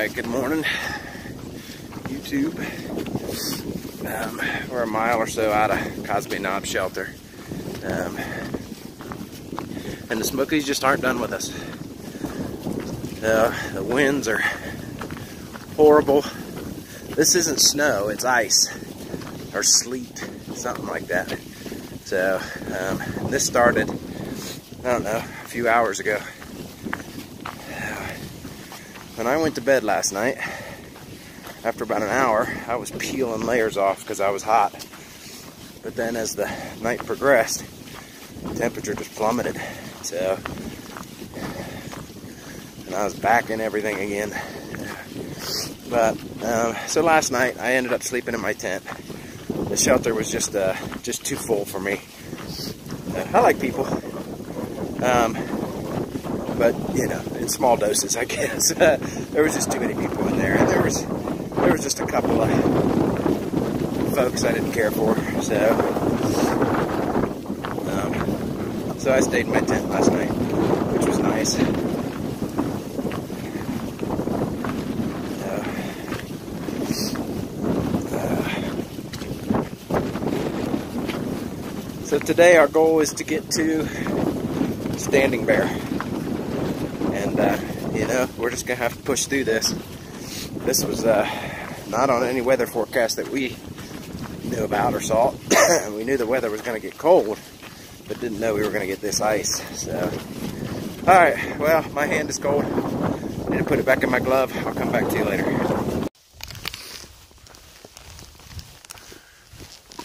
Alright, good morning, YouTube. We're a mile or so out of Cosby Knob Shelter. And the Smokies just aren't done with us. The winds are horrible. This isn't snow, it's ice. Or sleet, something like that. So, this started, I don't know, a few hours ago. When I went to bed last night, after about an hour, I was peeling layers off because I was hot. But then as the night progressed, the temperature just plummeted. So, and I was back in everything again. But, so last night, I ended up sleeping in my tent. The shelter was just too full for me. I like people. But, you know, in small doses, I guess. There was just too many people in there. And there was just a couple of folks I didn't care for. So I stayed in my tent last night, which was nice. So today our goal is to get to Standing Bear. And, you know, we're just going to have to push through this. This was not on any weather forecast that we knew about or saw. And we knew the weather was going to get cold, but didn't know we were going to get this ice. So, alright, well, my hand is cold. I need to put it back in my glove. I'll come back to you later.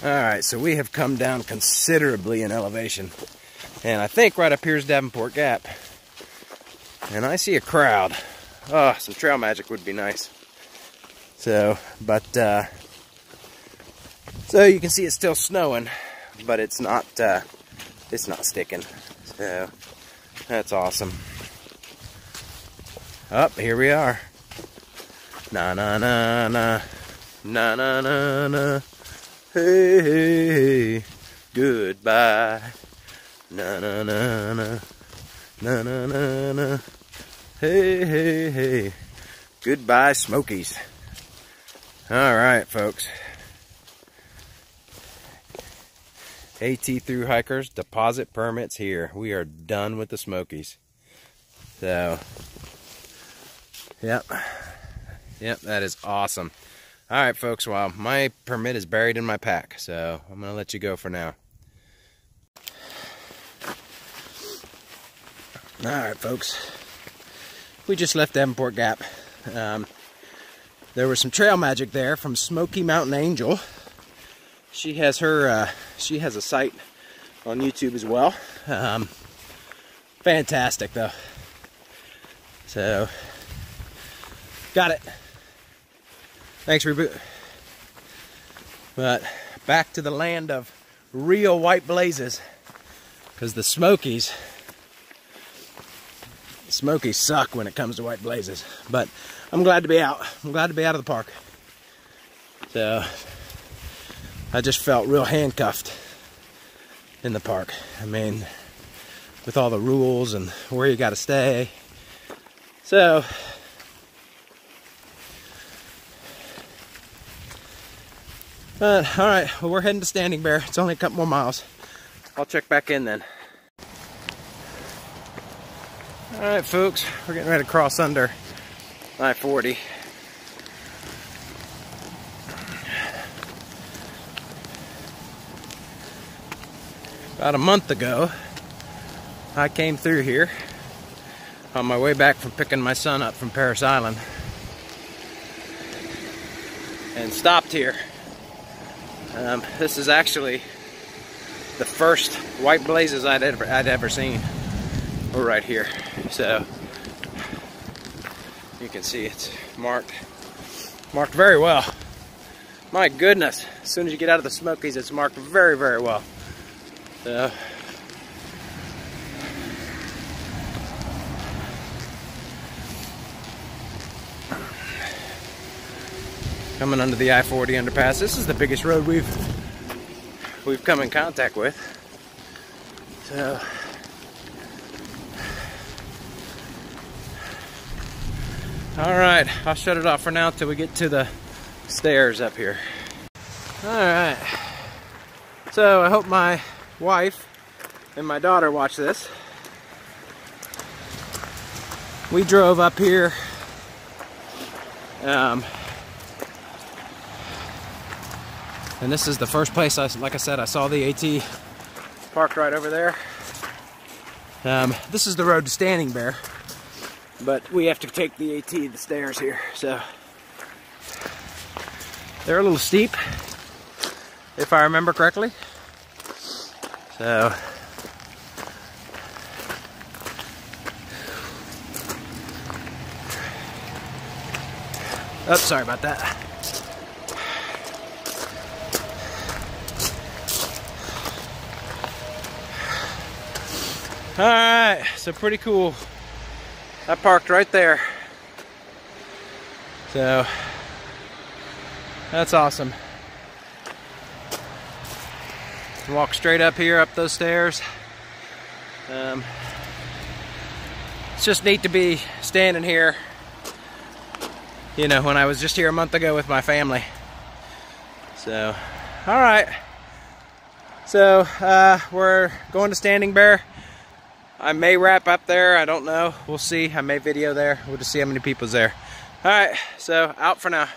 Alright, so we have come down considerably in elevation. And I think right up here is Davenport Gap. And I see a crowd. Oh, some trail magic would be nice. So, but, so you can see it's still snowing, but it's not sticking. So, that's awesome. Up, here we are. Na na na na. Na na na na. Hey, hey, hey. Goodbye. Na na na na. Na na na na. Hey, hey, hey. Goodbye, Smokies. Alright, folks. AT through hikers, deposit permits here. We are done with the Smokies. So, yep, that is awesome. Alright, folks, well, my permit is buried in my pack, so I'm going to let you go for now. Alright, folks. We just left Davenport Gap. There was some trail magic there from Smoky Mountain Angel. She has her, she has a site on YouTube as well. Fantastic though. So, got it. Thanks, Reboot. But back to the land of real white blazes, because the Smokies suck when it comes to white blazes. But I'm glad to be out. I'm glad to be out of the park. So I just felt real handcuffed in the park. I mean, with all the rules and where you got to stay. So, but all right, well, we're heading to Standing Bear. It's only a couple more miles. I'll check back in then. All right, folks, we're getting ready to cross under I-40. About a month ago, I came through here on my way back from picking my son up from Paris Island and stopped here. This is actually the first white blazes I'd ever seen. We're right here, so you can see it's marked very well. My goodness, as soon as you get out of the Smokies, it's marked very, very well. So, coming under the I-40 underpass. This is the biggest road we've come in contact with. So, Alright, I'll shut it off for now until we get to the stairs up here. Alright. So I hope my wife and my daughter watch this. We drove up here and this is the first place, like I said, I saw the AT parked right over there. This is the road to Standing Bear, but we have to take the AT, the stairs here, so they're a little steep, if I remember correctly. So oh, sorry about that. Alright, so pretty cool. I parked right there. So that's awesome. Walk straight up here, up those stairs. It's just neat to be standing here, you know, when I was just here a month ago with my family. So, alright. So, we're going to Standing Bear. I may wrap up there, I don't know. We'll see. I may video there. We'll just see how many people's there. Alright, so out for now.